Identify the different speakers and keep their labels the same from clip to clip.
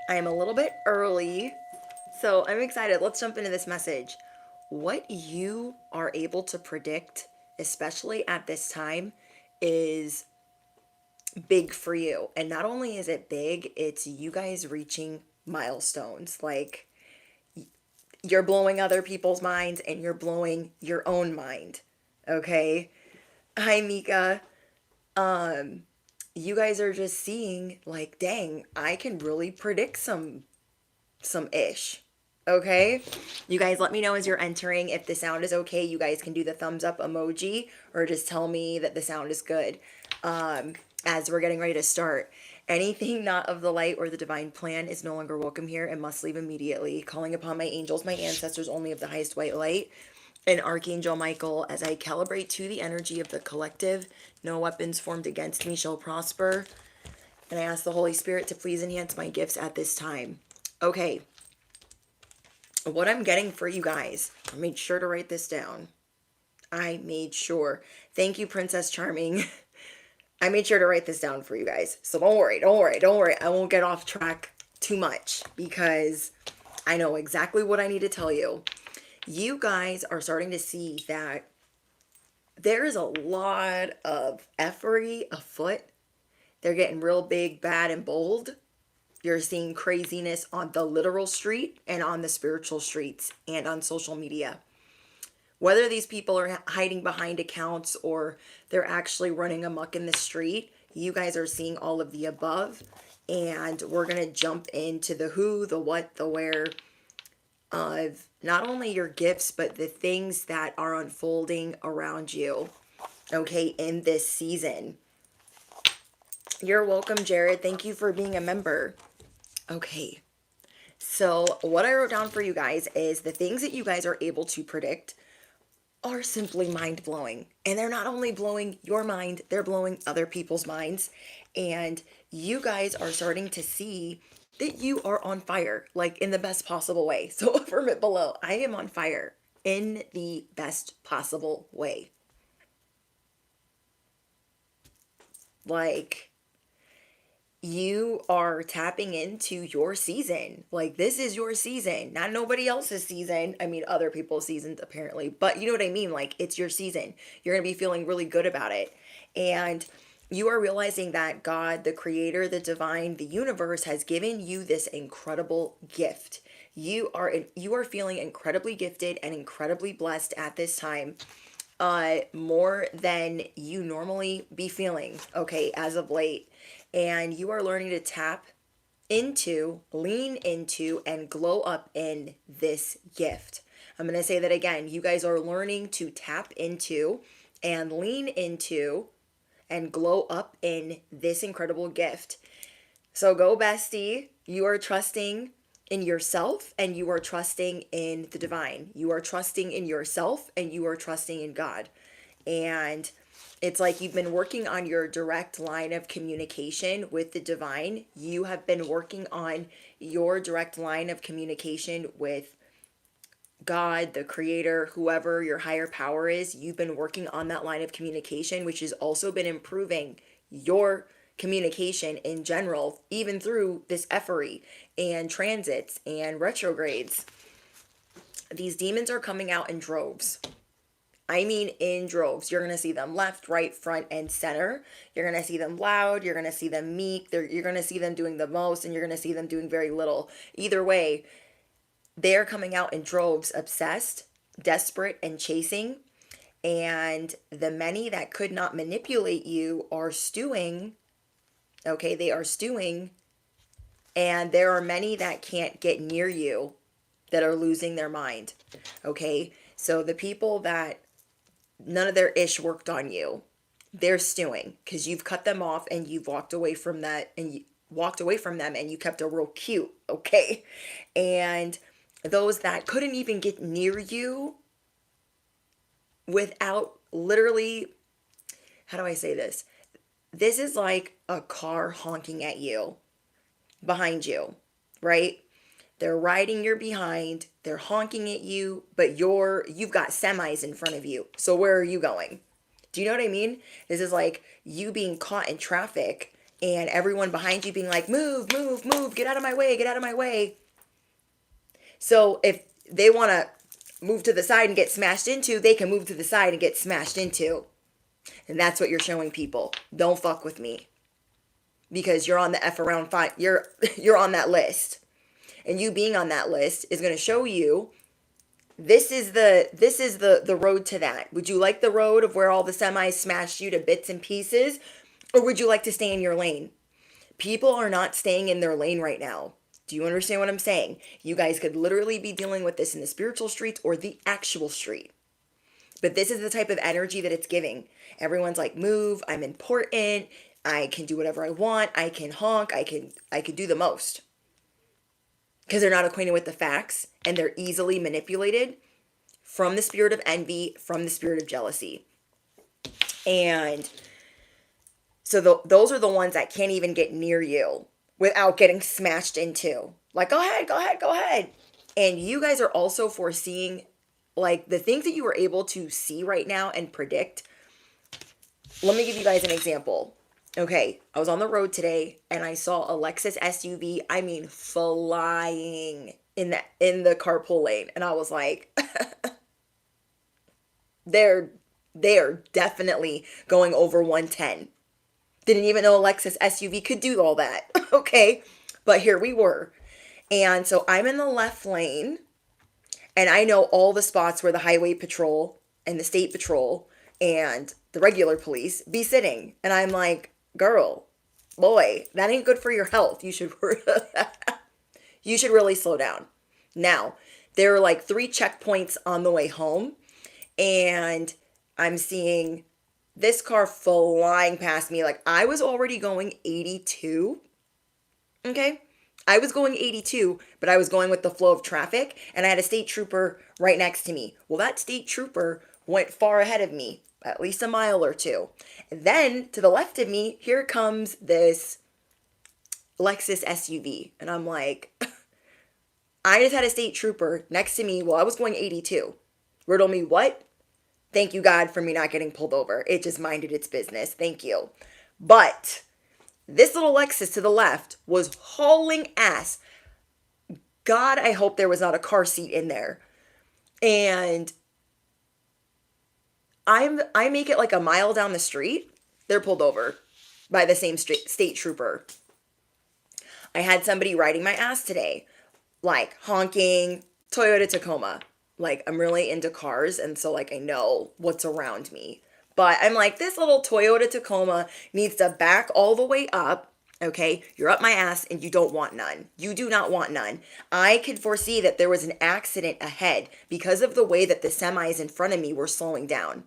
Speaker 1: I am a little bit early, so I'm excited. Let's jump into this message. What you are able to predict, especially at this time, is big for you. And not only is it big, it's you guys reaching milestones. Like you're blowing other people's minds and you're blowing your own mind. Okay? Hi, Mika. Um, you guys are just seeing like, dang, I can really predict some ish. Okay? You guys let me know as you're entering if the sound is okay. You guys can do the thumbs up emoji or just tell me that the sound is good. As we're getting ready to start. Anything not of the light or the divine plan is no longer welcome here and must leave immediately. Calling upon my angels, my ancestors only of the highest white light, and Archangel Michael as I calibrate to the energy of the collective. No weapons formed against me shall prosper. And I ask the Holy Spirit to please enhance my gifts at this time. Okay, what I'm getting for you guys, I made sure to write this down. I made sure. Thank you, Princess Charming. I made sure to write this down for you guys. So don't worry, don't worry, don't worry. I won't get off track too much because I know exactly what I need to tell you. You guys are starting to see that there is a lot of effery afoot. They're getting real big, bad, and bold. You're seeing craziness on the literal street and on the spiritual streets and on social media. Whether these people are hiding behind accounts or they're actually running amok in the street, you guys are seeing all of the above. And we're going to jump into the who, the what, the where of not only your gifts, but the things that are unfolding around you, okay, in this season. You're welcome, Jared. Thank you for being a member. Okay. So, what I wrote down for you guys is the things that you guys are able to predict are simply mind blowing. And they're not only blowing your mind, they're blowing other people's minds. And you guys are starting to see that you are on fire, like in the best possible way. So, affirm it below. I am on fire in the best possible way. Like, you are tapping into your season. Like this is your season, not nobody else's season. I mean, other people's seasons apparently, but you know what I mean? Like it's your season. You're going to be feeling really good about it. And you are realizing that God, the creator, the divine, the universe has given you this incredible gift. You are feeling incredibly gifted and incredibly blessed at this time, more than you normally be feeling, okay, as of late. And you are learning to tap into, lean into, and glow up in this gift. I'm going to say that again. You guys are learning to tap into and lean into and glow up in this incredible gift. So go, bestie. You are trusting in yourself and you are trusting in the divine. You are trusting in yourself and you are trusting in God. And it's like you've been working on your direct line of communication with the divine. You have been working on your direct line of communication with God, the creator, whoever your higher power is. You've been working on that line of communication, which has also been improving your communication in general, even through this effery and transits and retrogrades. These demons are coming out in droves. I mean, in droves. You're going to see them left, right, front, and center. You're going to see them loud. You're going to see them meek. You're going to see them doing the most, and you're going to see them doing very little. Either way, they're coming out in droves, obsessed, desperate, and chasing. And the many that could not manipulate you are stewing. Okay, they are stewing. And there are many that can't get near you that are losing their mind. Okay, so the people that none of their ish worked on you, they're stewing because you've cut them off and you've walked away from that and you walked away from them and you kept a real cute. Okay, and those that couldn't even get near you without literally, how do I say this? This is like a car honking at you behind you, right? They're riding your behind, they're honking at you, but you've got semis in front of you. So where are you going? Do you know what I mean? This is like you being caught in traffic and everyone behind you being like, move, move, move, get out of my way, get out of my way. So if they want to move to the side and get smashed into, they can move to the side and get smashed into. And that's what you're showing people. Don't fuck with me. Because you're on the F around 5. You're on that list. And you being on that list is going to show you this is the road to that. Would you like the road of where all the semis smashed you to bits and pieces? Or would you like to stay in your lane? People are not staying in their lane right now. Do you understand what I'm saying? You guys could literally be dealing with this in the spiritual streets or the actual street. But this is the type of energy that it's giving. Everyone's like, move, I'm important, I can do whatever I want, I can honk, I can do the most. Because they're not acquainted with the facts and they're easily manipulated from the spirit of envy, from the spirit of jealousy. And so those are the ones that can't even get near you without getting smashed into. Like, go ahead, go ahead, go ahead. And you guys are also foreseeing, like, the things that you were able to see right now and predict. Let me give you guys an example. Okay, I was on the road today and I saw a Lexus SUV, I mean, flying in the carpool lane. And I was like, they're definitely going over 110. Didn't even know a Lexus SUV could do all that. Okay, but here we were. And so I'm in the left lane and I know all the spots where the highway patrol and the state patrol and the regular police be sitting. And I'm like, girl, boy, that ain't good for your health. You should really slow down. Now, there are like 3 checkpoints on the way home, and I'm seeing this car flying past me. Like, I was already going 82. Okay? I was going 82, but I was going with the flow of traffic, and I had a state trooper right next to me. Well, that state trooper went far ahead of me, at least a mile or 2. And then to the left of me, here comes this Lexus SUV. And I'm like, I just had a state trooper next to me while I was going 82. Riddle me what? Thank you, God, for me not getting pulled over. It just minded its business. Thank you. But this little Lexus to the left was hauling ass. God, I hope there was not a car seat in there. And I make it like a mile down the street. They're pulled over by the same state trooper. I had somebody riding my ass today, like honking, Toyota Tacoma. Like, I'm really into cars, and so like I know what's around me. But I'm like, this little Toyota Tacoma needs to back all the way up. Okay, you're up my ass and you don't want none. You do not want none. I could foresee that there was an accident ahead because of the way that the semis in front of me were slowing down.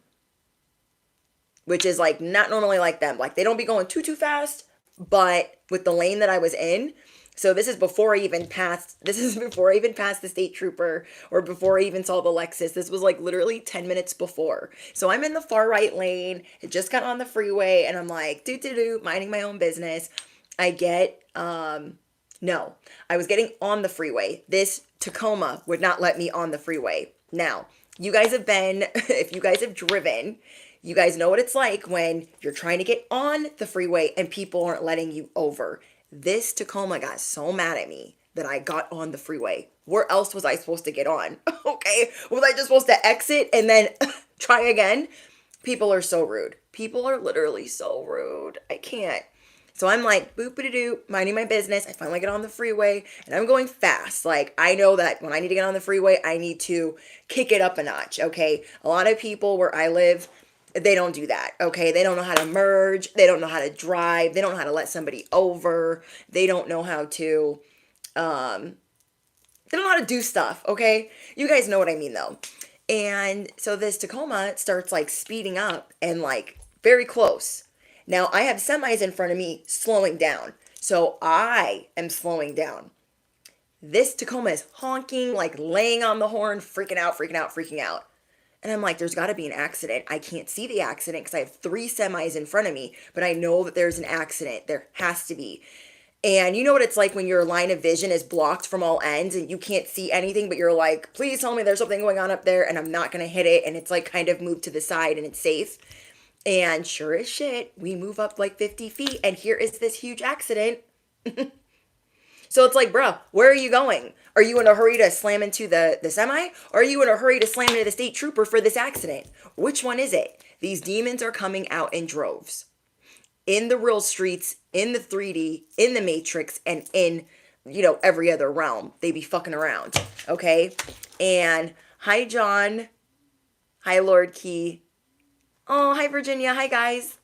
Speaker 1: Which is like not normally like them. Like, they don't be going too fast, but with the lane that I was in. So this is before I even passed the state trooper, or before I even saw the Lexus. This was like literally 10 minutes before. So I'm in the far right lane. It just got on the freeway and I'm like, minding my own business. I get, no, I was getting on the freeway. This Tacoma would not let me on the freeway. Now, you guys have been, if you guys have driven, you guys know what it's like when you're trying to get on the freeway and people aren't letting you over. This Tacoma got so mad at me that I got on the freeway. Where else was I supposed to get on? Okay, was I just supposed to exit and then try again? People are so rude. People are literally so rude. I can't. So I'm like, boop-a-doo, minding my business. I finally get on the freeway and I'm going fast. Like, I know that when I need to get on the freeway, I need to kick it up a notch, okay? A lot of people where I live, they don't do that, okay? They don't know how to merge. They don't know how to drive. They don't know how to let somebody over. They don't know how to, they don't know how to do stuff, okay? You guys know what I mean, though. And so this Tacoma starts, like, speeding up and, like, very close. Now, I have semis in front of me slowing down. So I am slowing down. This Tacoma is honking, like, laying on the horn, freaking out, freaking out, freaking out. And I'm like, there's got to be an accident. I can't see the accident because I have 3 semis in front of me, but I know that there's an accident. There has to be. And you know what it's like when your line of vision is blocked from all ends and you can't see anything, but you're like, please tell me there's something going on up there and I'm not going to hit it. And it's like kind of moved to the side and it's safe. And sure as shit, we move up like 50 feet, and here is this huge accident. So it's like, bro, where are you going? Are you in a hurry to slam into the semi? Or are you in a hurry to slam into the state trooper for this accident? Which one is it? These demons are coming out in droves. In the real streets, in the 3D, in the Matrix, and in, every other realm. They be fucking around. Okay? And hi, John. Hi, Lord Key. Oh, hi, Virginia. Hi, guys.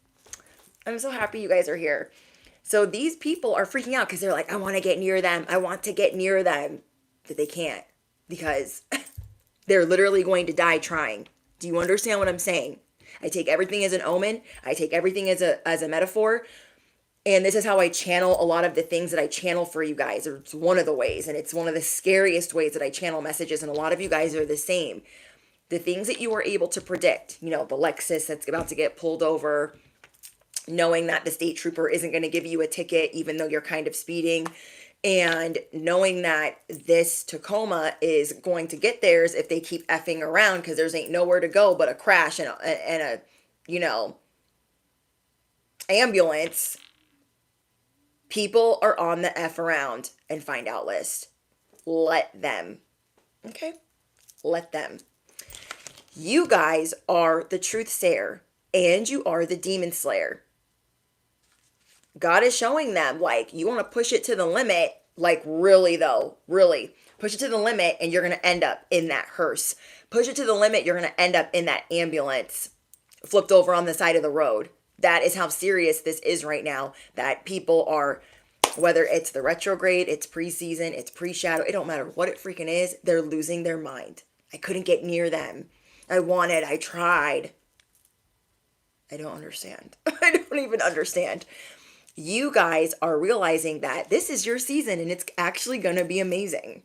Speaker 1: I'm so happy you guys are here. So these people are freaking out because they're like, I want to get near them. I want to get near them. But they can't because they're literally going to die trying. Do you understand what I'm saying? I take everything as an omen. I take everything as a metaphor. And this is how I channel a lot of the things that I channel for you guys. It's one of the ways, and it's one of the scariest ways that I channel messages. And a lot of you guys are the same. The things that you were able to predict, the Lexus that's about to get pulled over, knowing that the state trooper isn't going to give you a ticket even though you're kind of speeding, and knowing that this Tacoma is going to get theirs if they keep effing around because there's ain't nowhere to go but a crash and a ambulance. People are on the F around and find out list. Let them. Okay? Let them. You guys are the truthsayer and you are the demon slayer. God is showing them, like, you want to push it to the limit, like, really, though, really. Push it to the limit, and you're going to end up in that hearse. Push it to the limit, you're going to end up in that ambulance flipped over on the side of the road. That is how serious this is right now, that people are, whether it's the retrograde, it's preseason, it's pre-shadow, it don't matter what it freaking is, they're losing their mind. I couldn't get near them. I tried. I don't understand. I don't even understand. You guys are realizing that this is your season and it's actually going to be amazing.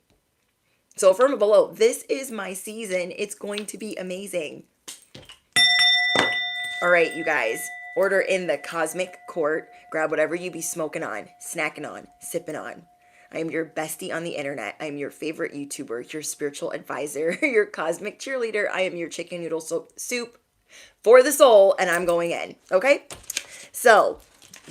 Speaker 1: So from below, this is my season. It's going to be amazing. All right, you guys, order in the cosmic court. Grab whatever you be smoking on, snacking on, sipping on. I am your bestie on the internet. I am your favorite YouTuber, your spiritual advisor, your cosmic cheerleader. I am your chicken noodle soup for the soul, and I'm going in. Okay? So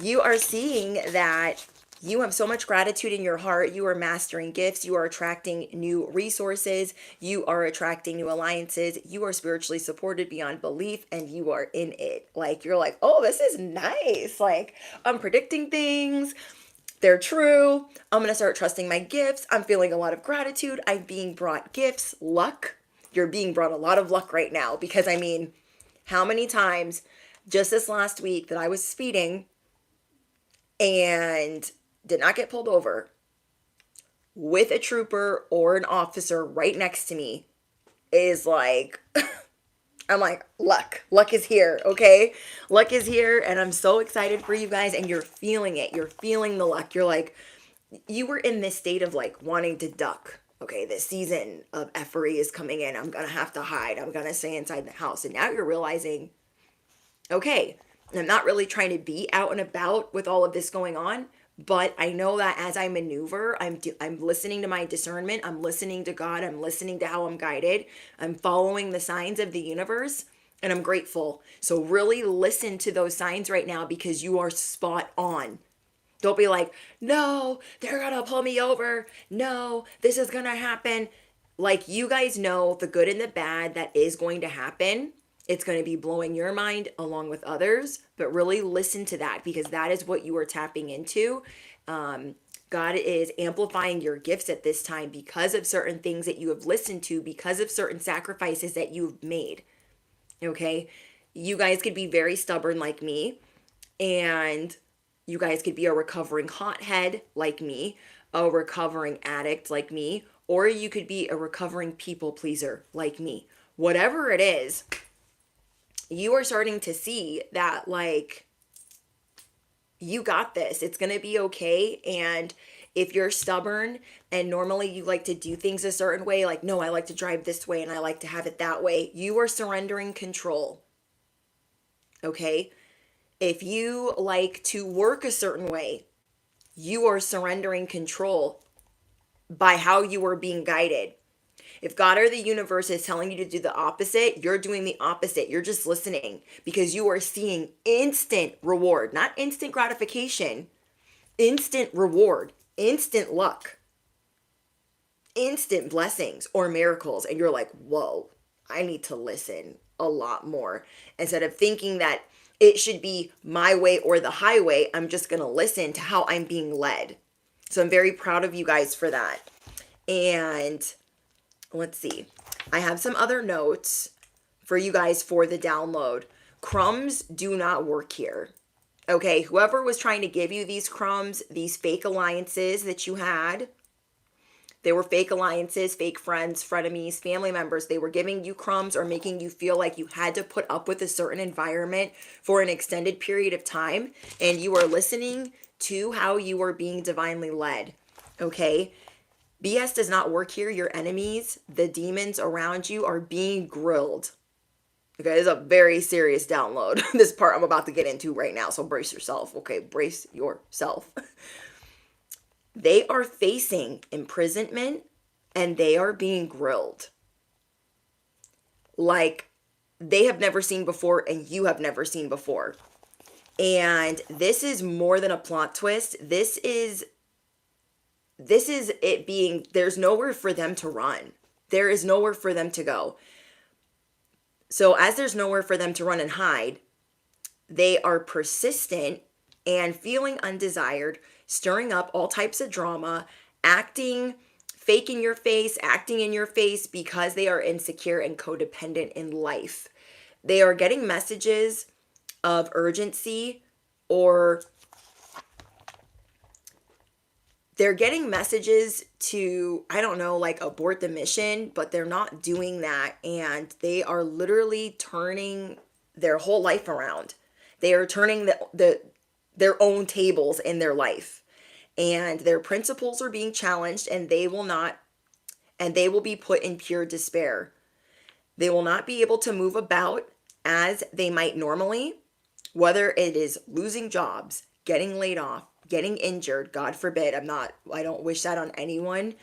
Speaker 1: you are seeing that you have so much gratitude in your heart. You are mastering gifts. You are attracting new resources. You are attracting new alliances. You are spiritually supported beyond belief, and you are in it. Like, you're like, oh, this is nice. Like, I'm predicting things. They're true. I'm going to start trusting my gifts. I'm feeling a lot of gratitude. I'm being brought gifts, luck. You're being brought a lot of luck right now because, I mean, how many times just this last week that I was speeding and did not get pulled over with a trooper or an officer right next to me is like, I'm like, luck. Luck is here, okay? Luck is here, and I'm so excited for you guys, and you're feeling it. You're feeling the luck. You're like, you were in this state of like wanting to duck. Okay, this season of effery is coming in. I'm going to have to hide. I'm going to stay inside the house. And now you're realizing, okay, I'm not really trying to be out and about with all of this going on, but I know that as I maneuver, I'm listening to my discernment. I'm listening to God. I'm listening to how I'm guided. I'm following the signs of the universe, and I'm grateful. So really listen to those signs right now because you are spot on. Don't be like, no, they're going to pull me over. No, this is going to happen. Like, you guys know the good and the bad that is going to happen. It's going to be blowing your mind along with others, but really listen to that because that is what you are tapping into. God is amplifying your gifts at this time because of certain things that you have listened to, because of certain sacrifices that you've made. Okay? You guys could be very stubborn like me, and you guys could be a recovering hothead like me, a recovering addict like me, or you could be a recovering people pleaser like me. Whatever it is, you are starting to see that, like, you got this. It's going to be okay. And if you're stubborn and normally you like to do things a certain way, like, no, I like to drive this way and I like to have it that way, you are surrendering control. Okay? If you like to work a certain way, you are surrendering control by how you are being guided. If God or the universe is telling you to do the opposite, you're doing the opposite. You're just listening because you are seeing instant reward, not instant gratification, instant reward, instant luck, instant blessings or miracles. And you're like, whoa, I need to listen a lot more. Instead of thinking that it should be my way or the highway, I'm just going to listen to how I'm being led. So I'm very proud of you guys for that. And let's see. I have some other notes for you guys for the download. Crumbs do not work here. Okay, whoever was trying to give you these crumbs, these fake alliances that you had, they were fake alliances, fake friends, frenemies, family members. They were giving you crumbs or making you feel like you had to put up with a certain environment for an extended period of time. And you are listening to how you are being divinely led. Okay? BS does not work here. Your enemies, the demons around you, are being grilled. Okay, this is a very serious download. This part I'm about to get into right now. So brace yourself. Okay, brace yourself. They are facing imprisonment and they are being grilled like they have never seen before and you have never seen before. And this is more than a plot twist. This is it being, there's nowhere for them to run. There is nowhere for them to go. So as there's nowhere for them to run and hide, they are persistent and feeling undesired, stirring up all types of drama, acting fake in your face, acting in your face because they are insecure and codependent in life. They are getting messages of urgency, or they're getting messages to, I don't know, like abort the mission, but they're not doing that. And they are literally turning their whole life around. They are turning their own tables in their life. And their principles are being challenged, and they will be put in pure despair. They will not be able to move about as they might normally, whether it is losing jobs, getting laid off, getting injured, God forbid. I don't wish that on anyone,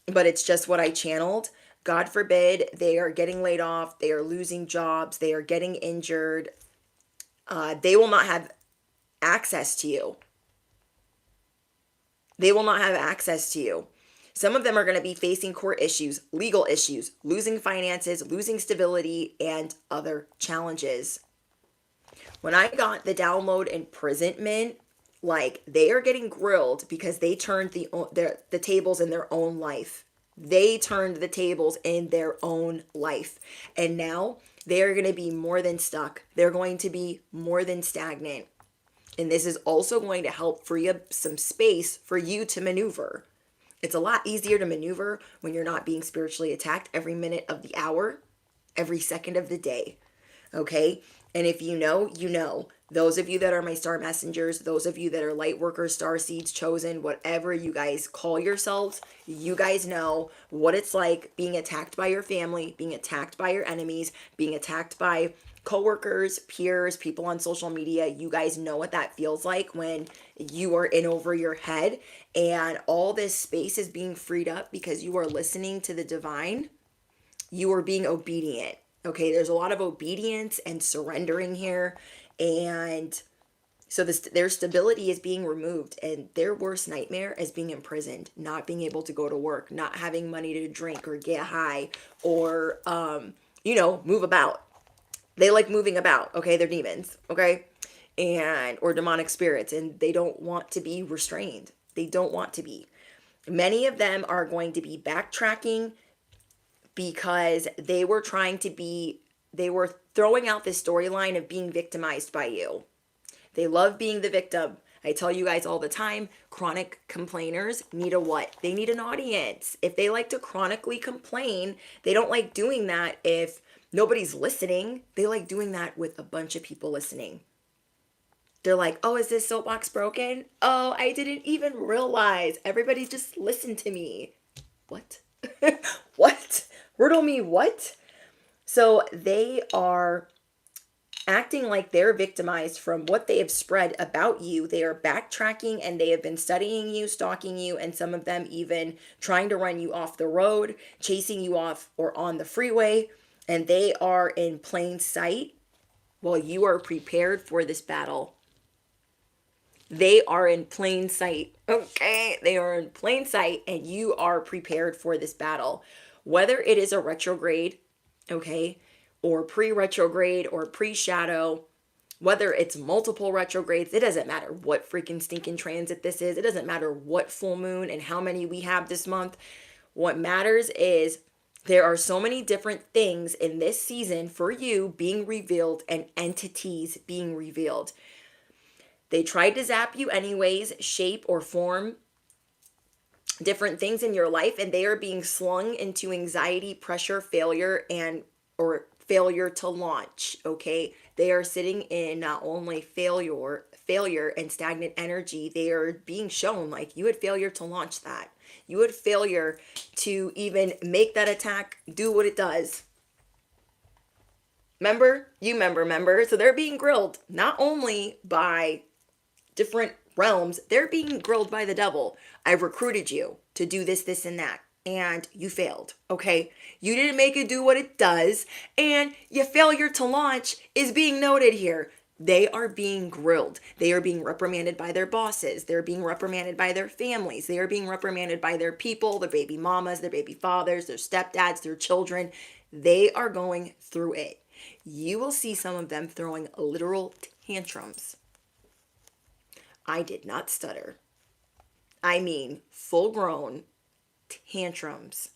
Speaker 1: but it's just what I channeled. God forbid they are getting laid off, they are losing jobs, they are getting injured. They will not have access to you. They will not have access to you. Some of them are going to be facing court issues, legal issues, losing finances, losing stability, and other challenges. When I got the download imprisonment, like they are getting grilled because they turned the tables in their own life. They turned the tables in their own life. And now they are going to be more than stuck. They're going to be more than stagnant. And this is also going to help free up some space for you to maneuver. It's a lot easier to maneuver when you're not being spiritually attacked every minute of the hour, every second of the day. Okay? And if you know, you know. Those of you that are my star messengers, those of you that are light workers, star seeds, chosen, whatever you guys call yourselves, you guys know what it's like being attacked by your family, being attacked by your enemies, being attacked by coworkers, peers, people on social media. You guys know what that feels like when you are in over your head and all this space is being freed up because you are listening to the divine. You are being obedient. Okay, there's a lot of obedience and surrendering here. And so their stability is being removed, and their worst nightmare is being imprisoned, not being able to go to work, not having money to drink or get high or, move about. They like moving about. Okay, they're demons. Okay, or demonic spirits, and they don't want to be restrained. They don't want to be. Many of them are going to be backtracking because they were throwing out this storyline of being victimized by you. They love being the victim. I tell you guys all the time, chronic complainers need a what? They need an audience. If they like to chronically complain, they don't like doing that if nobody's listening. They like doing that with a bunch of people listening. They're like, oh, is this soapbox broken? Oh, I didn't even realize. Everybody just listened to me. What? What? Riddle me what? So they are acting like they're victimized from what they have spread about you. They are backtracking and they have been studying you, stalking you, and some of them even trying to run you off the road, chasing you off or on the freeway. And they are in plain sight while you are prepared for this battle. They are in plain sight. Okay. They are in plain sight and you are prepared for this battle. Whether it is a retrograde, okay, or pre-retrograde or pre-shadow, whether it's multiple retrogrades, it doesn't matter what freaking stinking transit this is. It doesn't matter what full moon and how many we have this month. What matters is there are so many different things in this season for you being revealed and entities being revealed. They tried to zap you anyways, shape or form different things in your life, and they are being slung into anxiety, pressure, failure, and or failure to launch. Okay, they are sitting in not only failure and stagnant energy, they are being shown like you had failure to launch that, you had failure to even make that attack do what it does. Remember, so they're being grilled not only by different realms, they're being grilled by the devil. I recruited you to do this, this, and that, and you failed. Okay, you didn't make it do what it does, and your failure to launch is being noted here. They are being grilled. They are being reprimanded by their bosses. They're being reprimanded by their families. They are being reprimanded by their people, their baby mamas, their baby fathers, their stepdads, their children. They are going through it. You will see some of them throwing literal tantrums. I did not stutter. I mean, full grown tantrums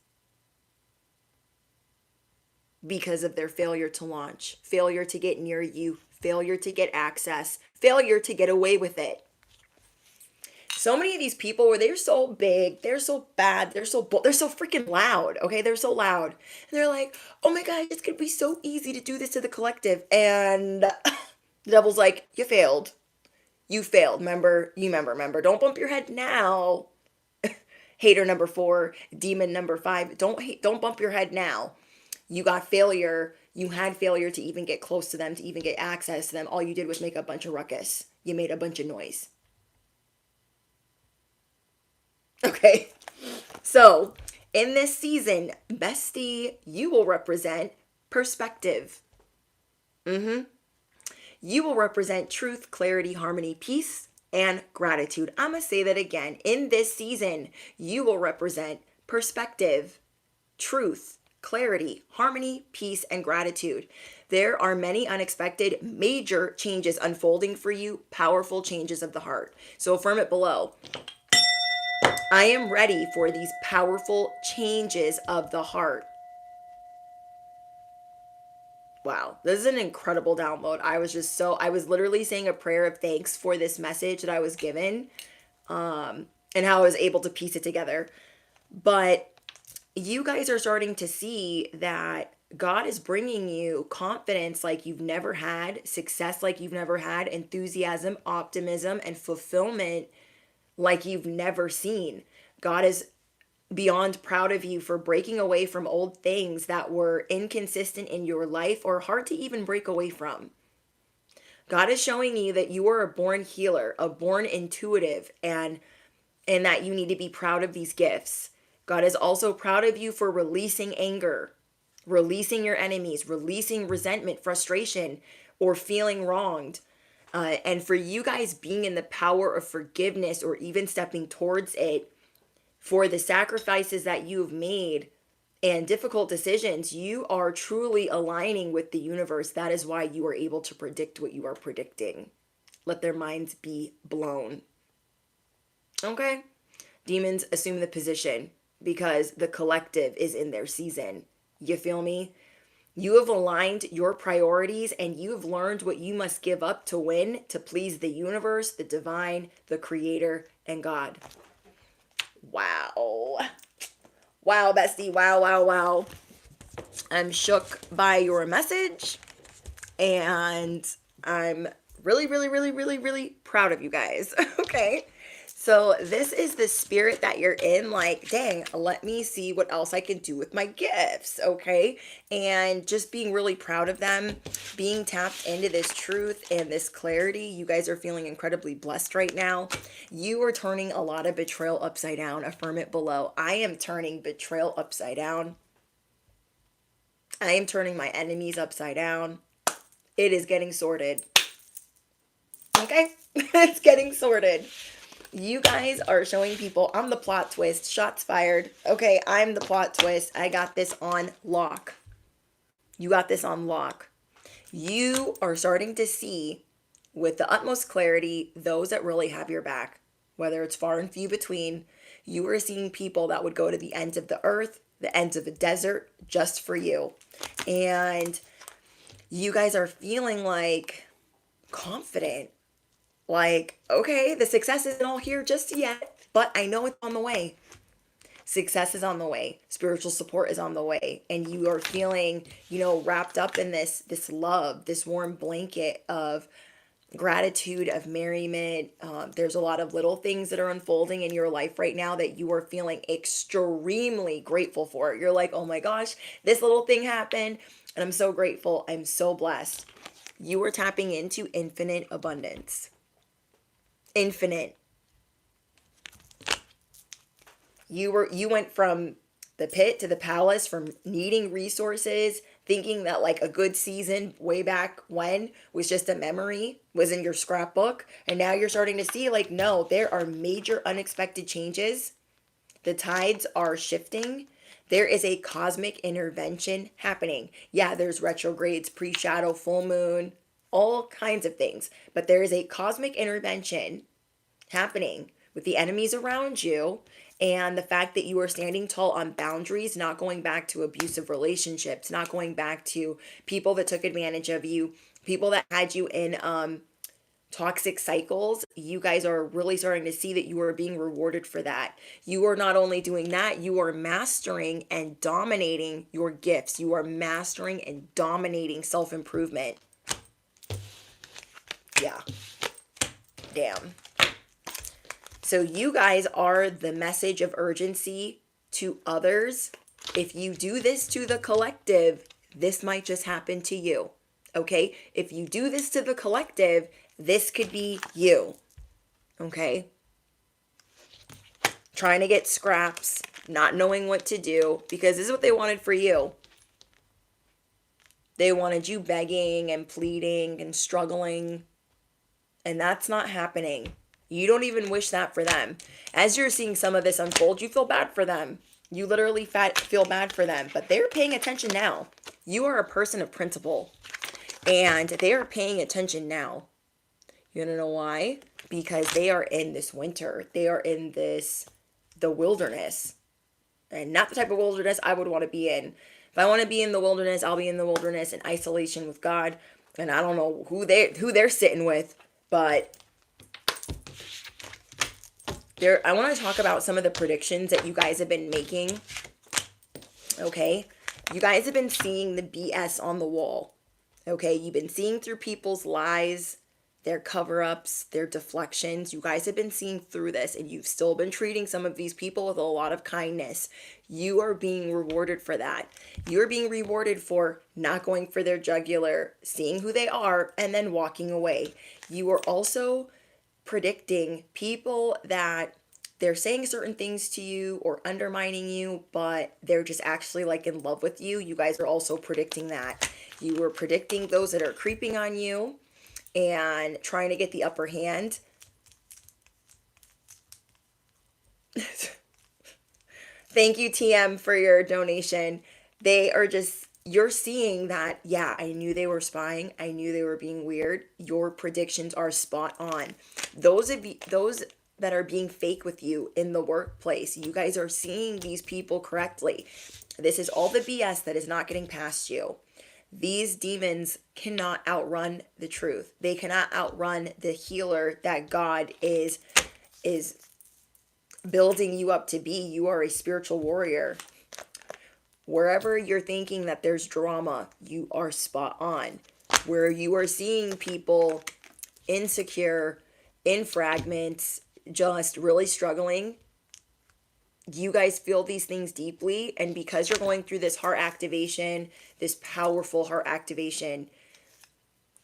Speaker 1: because of their failure to launch, failure to get near you, failure to get access, failure to get away with it. So many of these people where they're so big, they're so bad, they're so freaking loud. Okay, they're so loud. And they're like, "Oh my God, it's gonna be so easy to do this to the collective." And the devil's like, "You failed. You failed. Remember. Don't bump your head now." Hater number 4, demon number 5. Don't bump your head now. You got failure. You had failure to even get close to them, to even get access to them. All you did was make a bunch of ruckus. You made a bunch of noise. Okay. So, in this season, bestie, you will represent perspective. You will represent truth, clarity, harmony, peace, and gratitude. I'm going to say that again. In this season, you will represent perspective, truth, clarity, harmony, peace, and gratitude. There are many unexpected major changes unfolding for you, powerful changes of the heart. So affirm it below. I am ready for these powerful changes of the heart. Wow, this is an incredible download. I was literally saying a prayer of thanks for this message that I was given, and how I was able to piece it together. But you guys are starting to see that God is bringing you confidence like you've never had, success like you've never had, enthusiasm, optimism, and fulfillment like you've never seen. God is beyond proud of you for breaking away from old things that were inconsistent in your life or hard to even break away from. God is showing you that you are a born healer, a born intuitive, and that you need to be proud of these gifts. God is also proud of you for releasing anger, releasing your enemies, releasing resentment, frustration, or feeling wronged. And for you guys being in the power of forgiveness or even stepping towards it, for the sacrifices that you've made and difficult decisions, you are truly aligning with the universe. That is why you are able to predict what you are predicting. Let their minds be blown. Okay? Demons assume the position because the collective is in their season. You feel me? You have aligned your priorities and you have learned what you must give up to win, to please the universe, the divine, the creator, and God. Wow. Wow, bestie. Wow. I'm shook by your message. And I'm really proud of you guys. Okay. So this is the spirit that you're in, like, dang, let me see what else I can do with my gifts, okay? And just being really proud of them, being tapped into this truth and this clarity. You guys are feeling incredibly blessed right now. You are turning a lot of betrayal upside down. Affirm it below. I am turning betrayal upside down. I am turning my enemies upside down. It is getting sorted. Okay? It's getting sorted. You guys are showing people I'm the plot twist. Shots fired. Okay, I'm the plot twist. I got this on lock. You got this on lock. You are starting to see with the utmost clarity those that really have your back, whether it's far and few between. You are seeing people that would go to the ends of the earth, the ends of the desert, just for you. And you guys are feeling like confident. Like, okay, the success isn't all here just yet, but I know it's on the way. Success is on the way. Spiritual support is on the way. And you are feeling, wrapped up in this love, this warm blanket of gratitude, of merriment. There's a lot of little things that are unfolding in your life right now that you are feeling extremely grateful for. You're like, oh my gosh, this little thing happened, and I'm so grateful. I'm so blessed. You are tapping into infinite abundance. Infinite. You went from the pit to the palace, from needing resources, thinking that like a good season way back when was just a memory, was in your scrapbook, and now you're starting to see like, no, there are major unexpected changes. The tides are shifting. There is a cosmic intervention happening. Yeah, there's retrogrades, pre-shadow, full moon, all kinds of things, but there is a cosmic intervention happening with the enemies around you, and the fact that you are standing tall on boundaries, not going back to abusive relationships, not going back to people that took advantage of you, people that had you in toxic cycles. You guys are really starting to see that you are being rewarded for that. You are not only doing that, you are mastering and dominating your gifts. You are mastering and dominating self-improvement. Yeah. Damn. So you guys are the message of urgency to others. If you do this to the collective, this might just happen to you. Okay? If you do this to the collective, this could be you. Okay? Trying to get scraps, not knowing what to do, because this is what they wanted for you. They wanted you begging and pleading and struggling, and that's not happening. You don't even wish that for them. As you're seeing some of this unfold, you feel bad for them. You literally feel bad for them, but they're paying attention now. You are a person of principle, and they are paying attention now. You want to know why? Because they are in this winter. They are in the wilderness, and not the type of wilderness I would want to be in. If I want to be in the wilderness, I'll be in the wilderness in isolation with God, and I don't know who they're sitting with, but I want to talk about some of the predictions that you guys have been making. Okay? You guys have been seeing the BS on the wall. Okay? You've been seeing through people's lies, their cover-ups, their deflections. You guys have been seeing through this, and you've still been treating some of these people with a lot of kindness. You are being rewarded for that. You're being rewarded for not going for their jugular, seeing who they are, and then walking away. You are also predicting people that they're saying certain things to you or undermining you, but they're just actually like in love with you. You guys are also predicting that. You were predicting those that are creeping on you and trying to get the upper hand. Thank you, TM, for your donation. They are just, you're seeing that, yeah, I knew they were spying. I knew they were being weird. Your predictions are spot on. Those that are being fake with you in the workplace, you guys are seeing these people correctly. This is all the BS that is not getting past you. These demons cannot outrun the truth. They cannot outrun the healer that God is building you up to be. You are a spiritual warrior. Wherever you're thinking that there's drama, you are spot on. Where you are seeing people insecure, in fragments, just really struggling. You guys feel these things deeply, and because you're going through this heart activation, this powerful heart activation,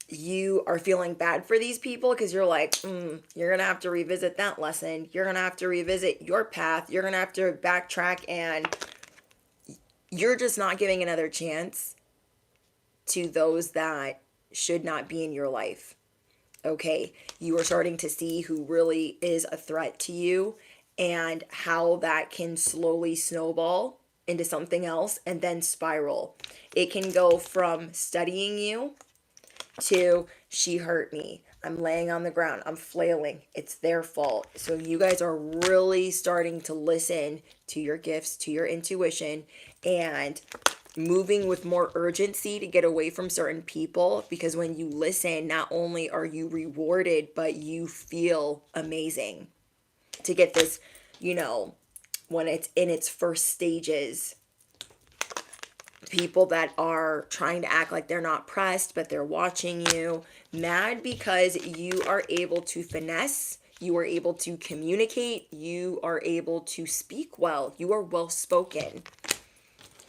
Speaker 1: you are feeling bad for these people because you're like, you're gonna have to revisit that lesson. You're gonna have to revisit your path. You're gonna have to backtrack, and you're just not giving another chance to those that should not be in your life. Okay, you are starting to see who really is a threat to you, and how that can slowly snowball into something else and then spiral. It can go from studying you to she hurt me. I'm laying on the ground. I'm flailing. It's their fault. So you guys are really starting to listen to your gifts, to your intuition, and moving with more urgency to get away from certain people, because when you listen, not only are you rewarded, but you feel amazing. To get this, when it's in its first stages, people that are trying to act like they're not pressed, but they're watching you, mad because you are able to finesse, you are able to communicate, you are able to speak well, you are well spoken.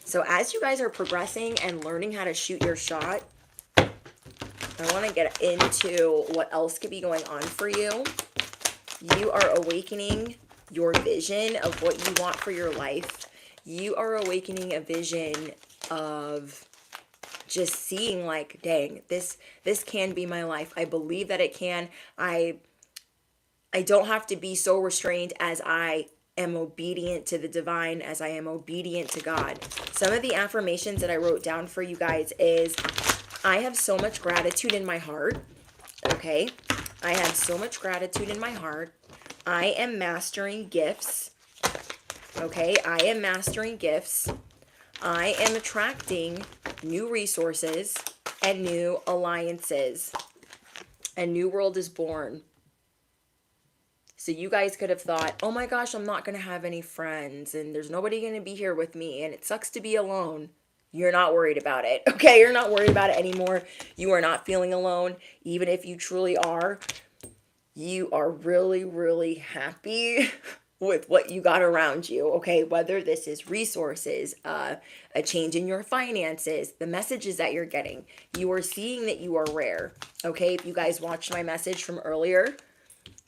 Speaker 1: So as you guys are progressing and learning how to shoot your shot, I want to get into what else could be going on for you. You are awakening your vision of what you want for your life. You are awakening a vision of just seeing like, dang, this can be my life. I believe that it can. I don't have to be so restrained as I am obedient to the divine, as I am obedient to God. Some of the affirmations that I wrote down for you guys is, I have so much gratitude in my heart. Okay. I have so much gratitude in my heart. I am mastering gifts. Okay. I am mastering gifts. I am attracting new resources and new alliances. A new world is born. So you guys could have thought, oh my gosh, I'm not going to have any friends, and there's nobody going to be here with me, and it sucks to be alone. You're not worried about it. Okay, you're not worried about it anymore. You are not feeling alone. Even if you truly are, you are really, really happy with what you got around you. Okay, whether this is resources, a change in your finances, the messages that you're getting, you are seeing that you are rare. Okay, if you guys watched my message from earlier,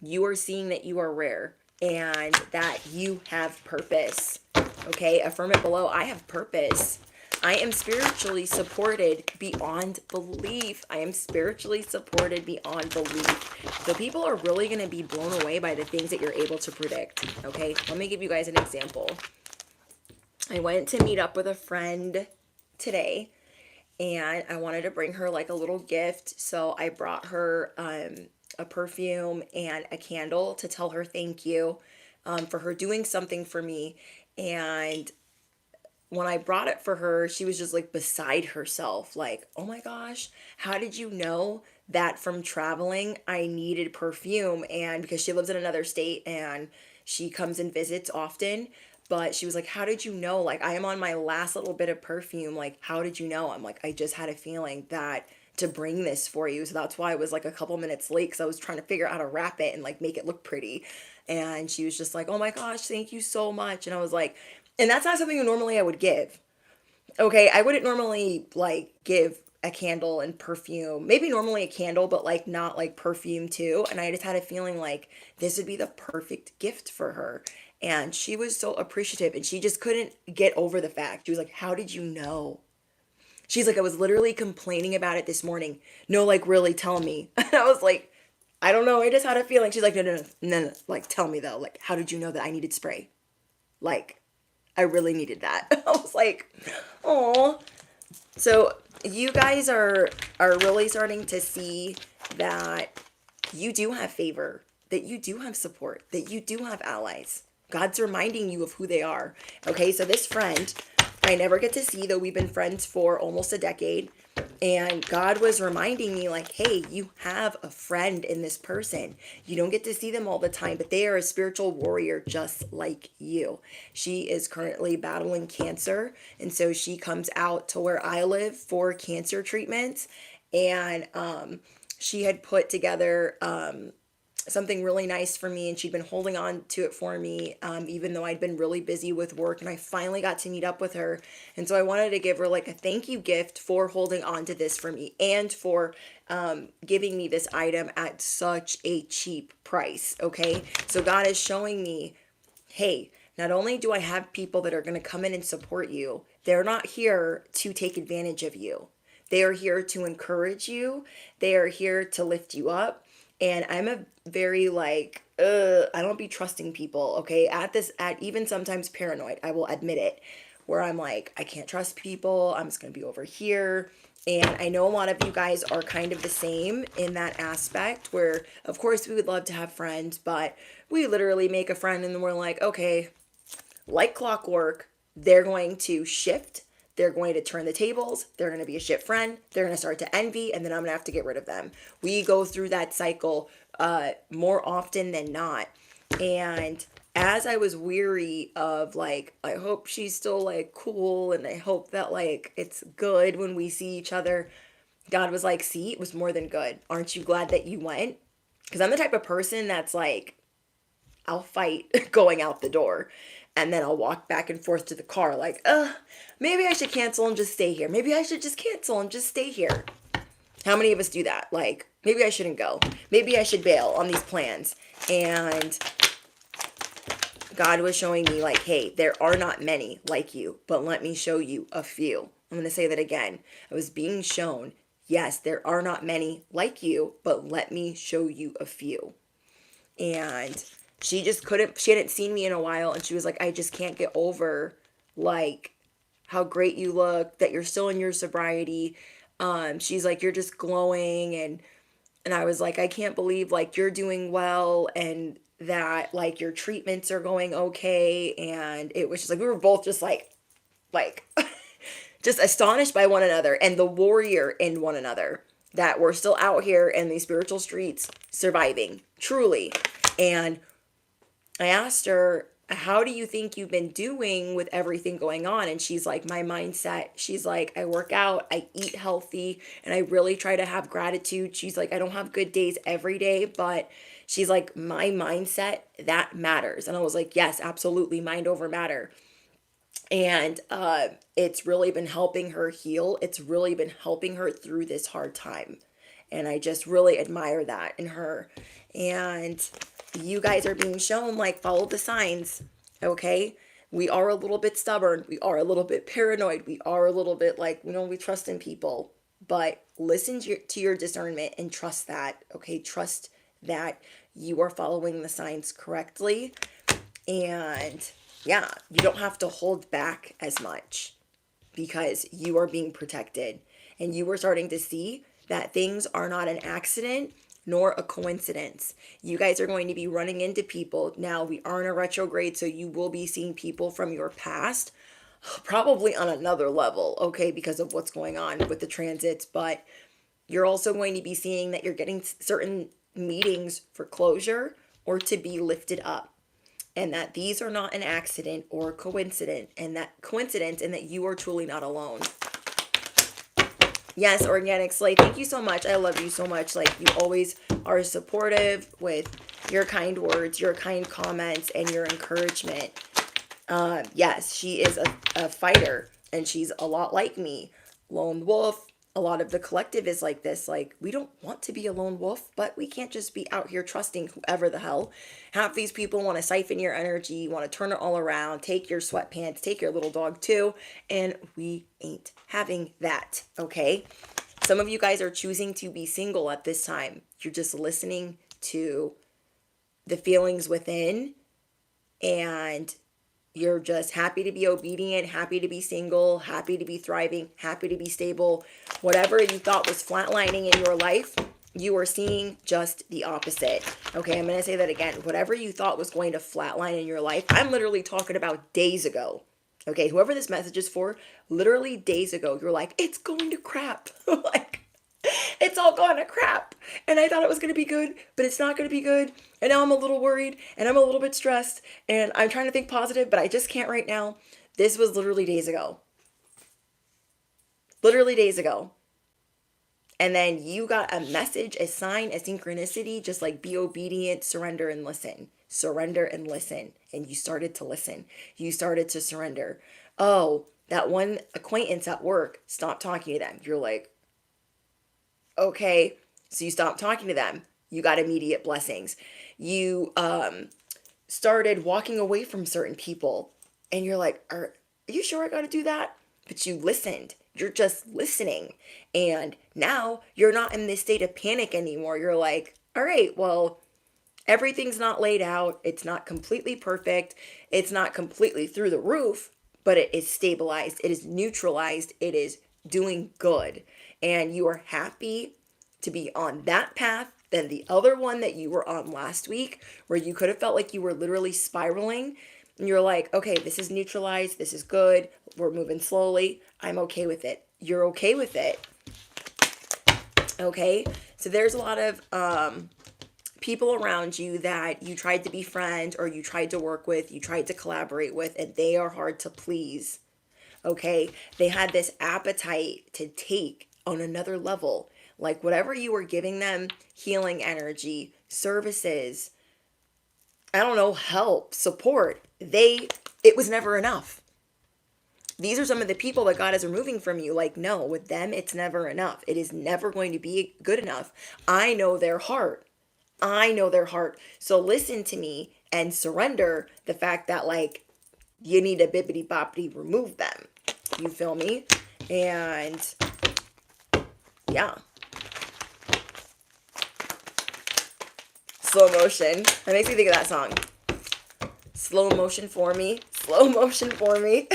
Speaker 1: you are seeing that you are rare and that you have purpose. Okay, affirm it below. I have purpose. I am spiritually supported beyond belief. I am spiritually supported beyond belief. So people are really going to be blown away by the things that you're able to predict. Okay, let me give you guys an example. I went to meet up with a friend today, and I wanted to bring her like a little gift. So I brought her a perfume and a candle to tell her thank you for her doing something for me. And when I brought it for her, she was just like beside herself, like, oh my gosh, how did you know that from traveling I needed perfume? And because she lives in another state and she comes and visits often, but she was like, how did you know? Like, I am on my last little bit of perfume. Like, how did you know? I'm like, I just had a feeling that to bring this for you. So that's why I was like a couple minutes late, because I was trying to figure out how to wrap it and like make it look pretty. And she was just like, oh my gosh, thank you so much. And I was like, and that's not something normally I would give. Okay, I wouldn't normally like give a candle and perfume. Maybe normally a candle, but like not like perfume too. And I just had a feeling like this would be the perfect gift for her. And she was so appreciative, and she just couldn't get over the fact. She was like, how did you know? She's like, I was literally complaining about it this morning. No, like, really, tell me. And I was like, I don't know. I just had a feeling. She's like, no. Like, tell me though. Like, how did you know that I needed spray? Like, I really needed that. I was like, oh. So you guys are really starting to see that you do have favor, that you do have support, that you do have allies. God's reminding you of who they are. Okay, so this friend, I never get to see, though we've been friends for almost a decade. And God was reminding me, like, hey, you have a friend in this person. You don't get to see them all the time, but they are a spiritual warrior just like you. She is currently battling cancer. And so she comes out to where I live for cancer treatments. And she had put together something really nice for me, and she'd been holding on to it for me, even though I'd been really busy with work, and I finally got to meet up with her. And so I wanted to give her like a thank you gift for holding on to this for me, and for giving me this item at such a cheap price. Okay, so God is showing me, hey, not only do I have people that are going to come in and support you, they're not here to take advantage of you. They are here to encourage you. They are here to lift you up. And I'm a very like, I don't be trusting people, okay? At even sometimes paranoid, I will admit it, where I'm like, I can't trust people. I'm just going to be over here. And I know a lot of you guys are kind of the same in that aspect, where, of course, we would love to have friends, but we literally make a friend and we're like, okay, like clockwork, they're going to shift. They're going to turn the tables. They're going to be a shit friend. They're going to start to envy, and then I'm going to have to get rid of them. We go through that cycle more often than not. And as I was weary of like, I hope she's still like cool, and I hope that like it's good when we see each other, God was like, see, it was more than good. Aren't you glad that you went? Because I'm the type of person that's like, I'll fight going out the door. And then I'll walk back and forth to the car like, maybe I should cancel and just stay here. Maybe I should just cancel and just stay here. How many of us do that? Like, maybe I shouldn't go. Maybe I should bail on these plans. And God was showing me like, hey, there are not many like you, but let me show you a few. I'm going to say that again. I was being shown, yes, there are not many like you, but let me show you a few. And she just couldn't, she hadn't seen me in a while, and she was like, I just can't get over like how great you look, that you're still in your sobriety. She's like, you're just glowing. And I was like, I can't believe like you're doing well, and that like your treatments are going okay. And it was just like, we were both just like just astonished by one another and the warrior in one another, that we're still out here in these spiritual streets surviving, truly. And I asked her, how do you think you've been doing with everything going on? And she's like, my mindset. She's like, I work out, I eat healthy, and I really try to have gratitude. She's like, I don't have good days every day, but she's like, my mindset, that matters. And I was like, yes, absolutely, mind over matter. And it's really been helping her heal. It's really been helping her through this hard time. And I just really admire that in her. And you guys are being shown, like, follow the signs, okay? We are a little bit stubborn. We are a little bit paranoid. We are a little bit like, we trust in people. But listen to your discernment and trust that, okay? Trust that you are following the signs correctly. And yeah, you don't have to hold back as much because you are being protected. And you are starting to see that things are not an accident nor a coincidence. You guys are going to be running into people. Now, we are in a retrograde, so you will be seeing people from your past, probably on another level, okay, because of what's going on with the transits. But you're also going to be seeing that you're getting certain meetings for closure or to be lifted up. And that these are not an accident or a coincidence, and that you are truly not alone. Yes, Organic Slay, thank you so much. I love you so much. Like, you always are supportive with your kind words, your kind comments, and your encouragement. Yes, she is a fighter, and she's a lot like me. Lone wolf. A lot of the collective is like this. Like, we don't want to be a lone wolf, but we can't just be out here trusting whoever the hell. Half these people want to siphon your energy, want to turn it all around, take your sweatpants, take your little dog too, and we ain't having that, okay? Some of you guys are choosing to be single at this time. You're just listening to the feelings within, and you're just happy to be obedient, happy to be single, happy to be thriving, happy to be stable. Whatever you thought was flatlining in your life, you are seeing just the opposite. Okay, I'm going to say that again. Whatever you thought was going to flatline in your life, I'm literally talking about days ago. Okay, whoever this message is for, literally days ago, you're like, it's going to crap. Like, it's all gone to crap. And I thought it was going to be good, but it's not going to be good. And now I'm a little worried and I'm a little bit stressed and I'm trying to think positive, but I just can't right now. This was literally days ago. Literally days ago. And then you got a message, a sign, a synchronicity, just like be obedient, surrender and listen. Surrender and listen. And you started to listen. You started to surrender. Oh, that one acquaintance at work, stop talking to them. You're like, okay. So you stop talking to them. You got immediate blessings. You started walking away from certain people. And you're like, are you sure I got to do that? But you listened. You're just listening. And now you're not in this state of panic anymore. You're like, all right, well, everything's not laid out. It's not completely perfect. It's not completely through the roof, but it is stabilized. It is neutralized. It is doing good. And you are happy to be on that path than the other one that you were on last week, where you could have felt like you were literally spiraling. And you're like, okay, this is neutralized. This is good. We're moving slowly. I'm okay with it. You're okay with it. Okay. So there's a lot of people around you that you tried to befriend or you tried to work with, you tried to collaborate with, and they are hard to please. Okay. They had this appetite to take on another level. Like whatever you were giving them, healing energy, services, I don't know, help, support, it was never enough. These are some of the people that God is removing from you. Like, no, with them, it's never enough. It is never going to be good enough. I know their heart. I know their heart. So listen to me and surrender the fact that, like, you need to bippity boppity remove them. You feel me? And yeah. Slow motion. That makes me think of that song. Slow motion for me. Slow motion for me.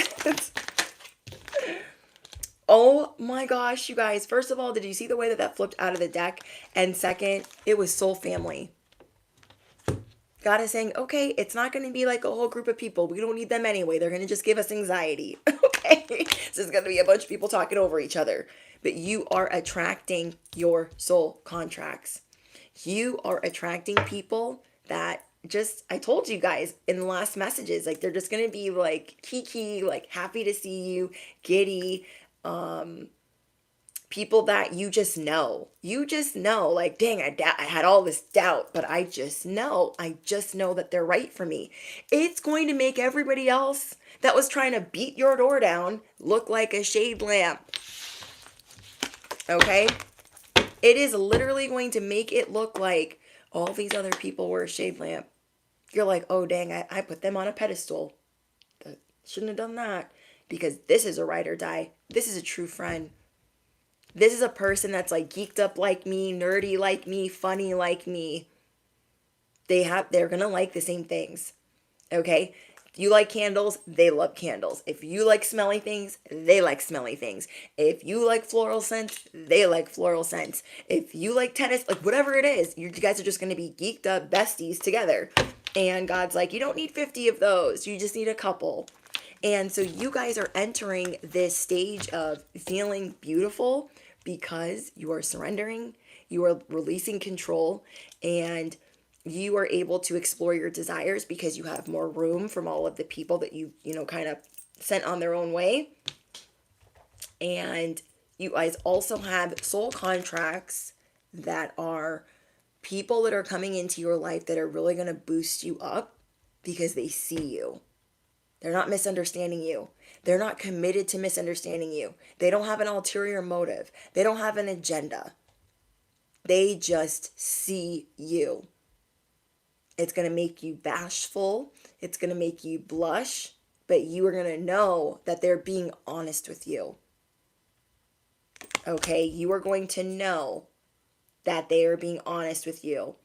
Speaker 1: Oh my gosh, you guys. First of all, did you see the way that that flipped out of the deck? And second, it was soul family. God is saying, okay, it's not going to be like a whole group of people. We don't need them anyway. They're going to just give us anxiety. Okay? So it's going to be a bunch of people talking over each other. But you are attracting your soul contracts. You are attracting people that just, I told you guys in the last messages, like they're just going to be like kiki, like happy to see you, giddy, people that you just know like, dang, I had all this doubt, but I just know that they're right for me. It's going to make everybody else that was trying to beat your door down look like a shade lamp. Okay? It is literally going to make it look like all these other people were a shade lamp. You're like, oh dang, I put them on a pedestal. Shouldn't have done that. Because this is a ride or die. This is a true friend. This is a person that's like geeked up like me, nerdy like me, funny like me. They're gonna like the same things. Okay? If you like candles, they love candles. If you like smelly things, they like smelly things. If you like floral scents, they like floral scents. If you like tennis, like whatever it is, you guys are just gonna be geeked up besties together. And God's like, you don't need 50 of those. You just need a couple. And so you guys are entering this stage of feeling beautiful because you are surrendering, you are releasing control, and you are able to explore your desires because you have more room from all of the people that you kind of sent on their own way. And you guys also have soul contracts that are people that are coming into your life that are really going to boost you up because they see you. They're not misunderstanding you. They're not committed to misunderstanding you. They don't have an ulterior motive. They don't have an agenda. They just see you. It's going to make you bashful. It's going to make you blush. But you are going to know that they're being honest with you. Okay? You are going to know that they are being honest with you.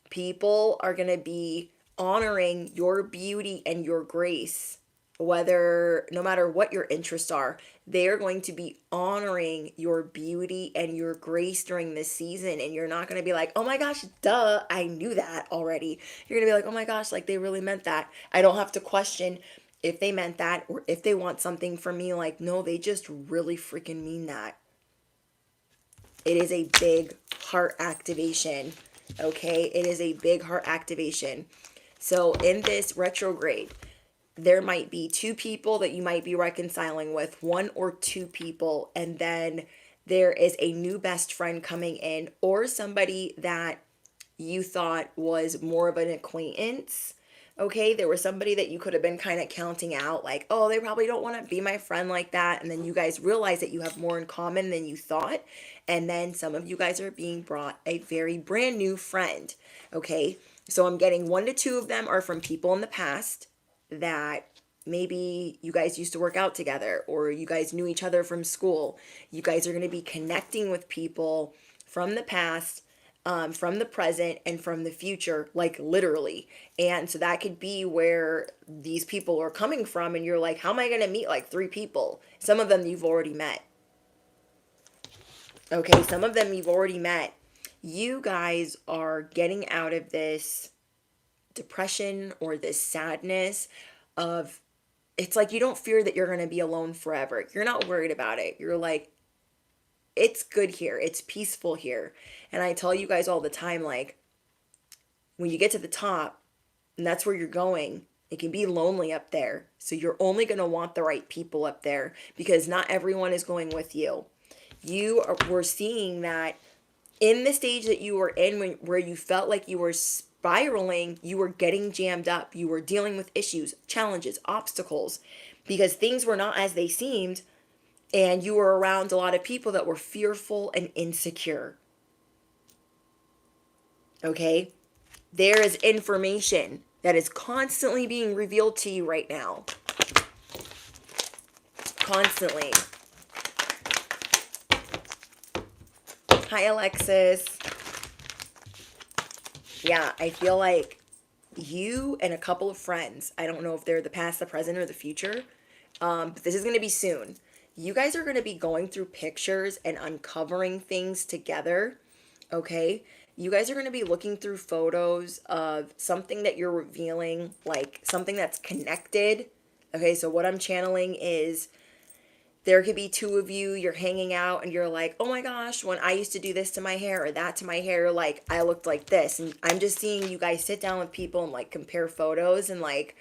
Speaker 1: People are going to be honoring your beauty and your grace, no matter what your interests are. They're going to be honoring your beauty and your grace during this season. And you're not going to be like, oh my gosh, duh, I knew that already. You're going to be like, oh my gosh, like they really meant that. I don't have to question if they meant that or if they want something from me. Like, no, they just really freaking mean that. It is a big heart activation. Okay, it is a big heart activation. So in this retrograde, there might be two people that you might be reconciling with, one or two people, and then there is a new best friend coming in, or somebody that you thought was more of an acquaintance. Okay, there was somebody that you could have been kind of counting out, like, oh, they probably don't want to be my friend like that. And then you guys realize that you have more in common than you thought. And then some of you guys are being brought a very brand new friend. Okay, so I'm getting one to two of them are from people in the past that maybe you guys used to work out together, or you guys knew each other from school. You guys are going to be connecting with people from the past, from the present, and from the future, like literally. And so that could be where these people are coming from, and you're like, how am I going to meet like three people? Some of them you've already met. Okay, some of them you've already met. You guys are getting out of this depression or this sadness of, it's like you don't fear that you're going to be alone forever. You're not worried about it. You're like, it's good here. It's peaceful here. And I tell you guys all the time, like, when you get to the top and that's where you're going, it can be lonely up there. So you're only going to want the right people up there, because not everyone is going with you. We're seeing that in the stage that you were in, where you felt like you were spiraling, you were getting jammed up, you were dealing with issues, challenges, obstacles, because things were not as they seemed, and you were around a lot of people that were fearful and insecure. Okay? There is information that is constantly being revealed to you right now. Constantly. Hi, Alexis. Yeah, I feel like you and a couple of friends, I don't know if they're the past, the present, or the future, but this is going to be soon. You guys are going to be going through pictures and uncovering things together, okay? You guys are going to be looking through photos of something that you're revealing, like something that's connected. Okay, so what I'm channeling is, there could be two of you, you're hanging out, and you're like, oh my gosh, when I used to do this to my hair or that to my hair, like, I looked like this. And I'm just seeing you guys sit down with people and like compare photos and like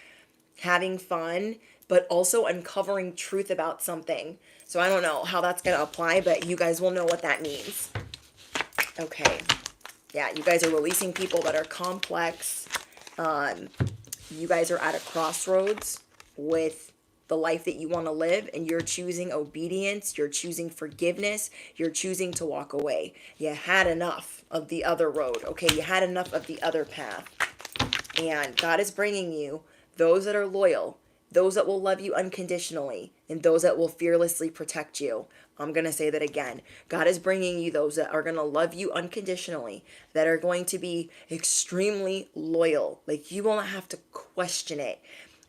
Speaker 1: having fun, but also uncovering truth about something. So I don't know how that's going to apply, but you guys will know what that means. Okay. Yeah, you guys are releasing people that are complex. You guys are at a crossroads with the life that you want to live, and you're choosing obedience, you're choosing forgiveness, you're choosing to walk away. You had enough of the other road, okay? You had enough of the other path. And God is bringing you those that are loyal, those that will love you unconditionally, and those that will fearlessly protect you. I'm going to say that again. God is bringing you those that are going to love you unconditionally, that are going to be extremely loyal. Like, you won't have to question it.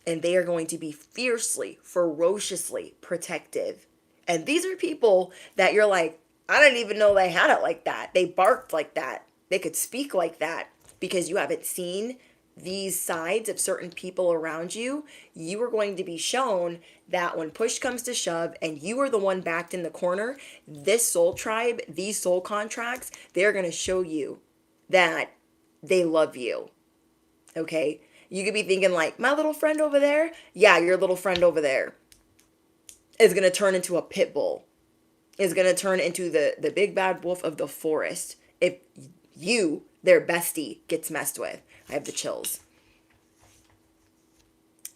Speaker 1: And they are going to be fiercely, ferociously protective. And these are people that you're like, I didn't even know they had it like that. They barked like that. They could speak like that, because you haven't seen these sides of certain people around you. You are going to be shown that when push comes to shove and you are the one backed in the corner, this soul tribe, these soul contracts, they're going to show you that they love you. Okay? You could be thinking like, my little friend over there? Yeah, your little friend over there is going to turn into a pit bull. Is going to turn into the big bad wolf of the forest if you, their bestie, gets messed with. I have the chills.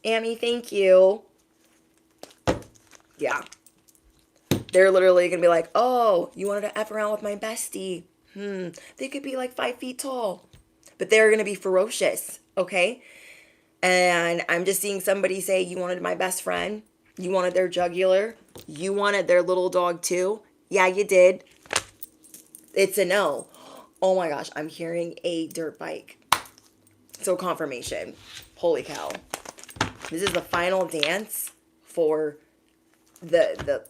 Speaker 1: Amy, thank you. Yeah. They're literally going to be like, oh, you wanted to F around with my bestie. They could be like 5 feet tall. But they're going to be ferocious, okay? And I'm just seeing somebody say, you wanted my best friend. You wanted their jugular. You wanted their little dog too. Yeah, you did. It's a no. Oh my gosh, I'm hearing a dirt bike. So confirmation. Holy cow. This is the final dance for the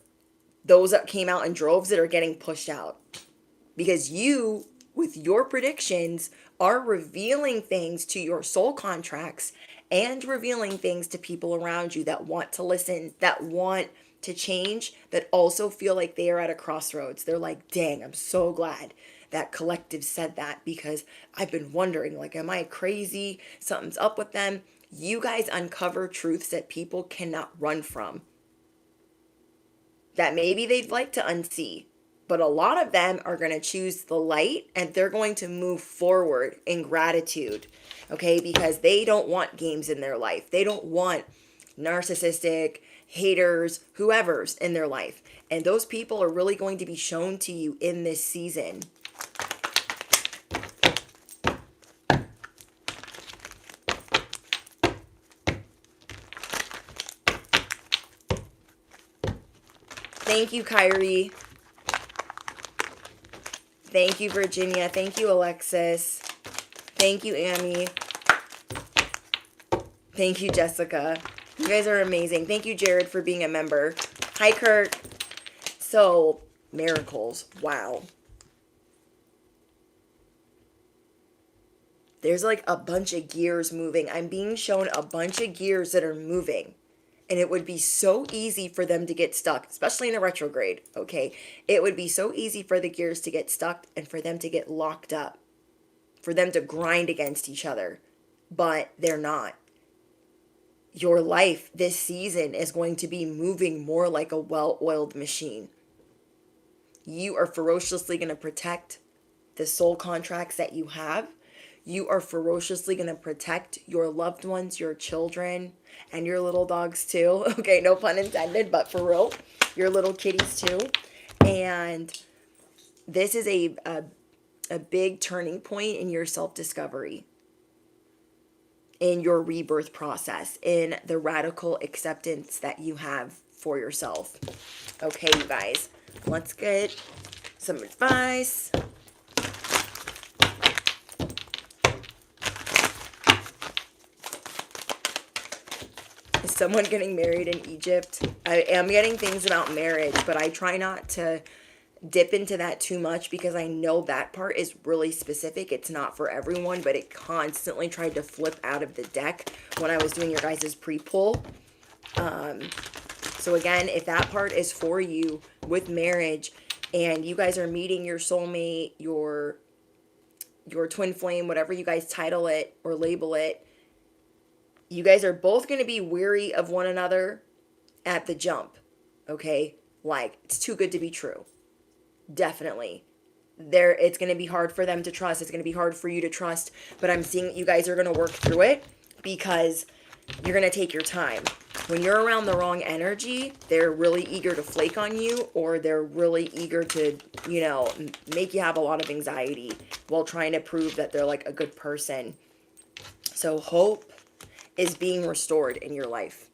Speaker 1: those that came out in droves that are getting pushed out. Because you, with your predictions, are revealing things to your soul contracts and revealing things to people around you that want to listen, that want to change, that also feel like they are at a crossroads. They're like, dang, I'm so glad that collective said that, because I've been wondering, like, am I crazy? Something's up with them. You guys uncover truths that people cannot run from, that maybe they'd like to unsee. But a lot of them are going to choose the light, and they're going to move forward in gratitude, okay? Because they don't want games in their life. They don't want narcissistic, haters, whoever's in their life. And those people are really going to be shown to you in this season. Thank you, Kyrie. Thank you, Virginia. Thank you, Alexis. Thank you, Amy. Thank you, Jessica. You guys are amazing. Thank you, Jared, for being a member. Hi, Kirk. So, miracles. Wow. There's like a bunch of gears moving. I'm being shown a bunch of gears that are moving. And it would be so easy for them to get stuck, especially in a retrograde, okay? It would be so easy for the gears to get stuck and for them to get locked up, for them to grind against each other. But they're not. Your life this season is going to be moving more like a well-oiled machine. You are ferociously going to protect the soul contracts that you have. You are ferociously going to protect your loved ones, your children, and your little dogs too. Okay, no pun intended, but for real, your little kitties too. And this is a big turning point in your self-discovery, in your rebirth process, in the radical acceptance that you have for yourself. Okay, you guys, let's get some advice. Is someone getting married in Egypt? I am getting things about marriage, but I try not to dip into that too much because I know that part is really specific. It's not for everyone, but it constantly tried to flip out of the deck when I was doing your guys' pre-pull. So again, if that part is for you with marriage and you guys are meeting your soulmate, your twin flame, whatever you guys title it or label it, you guys are both going to be weary of one another at the jump, okay? Like, it's too good to be true. Definitely. It's going to be hard for them to trust. It's going to be hard for you to trust. But I'm seeing that you guys are going to work through it because you're going to take your time. When you're around the wrong energy, they're really eager to flake on you, or they're really eager to, make you have a lot of anxiety while trying to prove that they're like a good person. So hope is being restored in your life.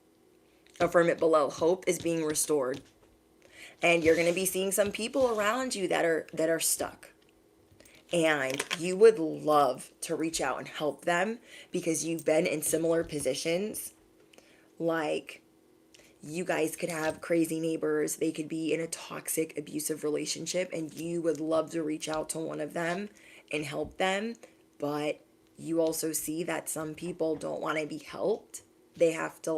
Speaker 1: Affirm it below. Hope is being restored. And you're going to be seeing some people around you that are stuck. And you would love to reach out and help them because you've been in similar positions. Like, you guys could have crazy neighbors. They could be in a toxic, abusive relationship, and you would love to reach out to one of them and help them. But you also see that some people don't want to be helped. They have to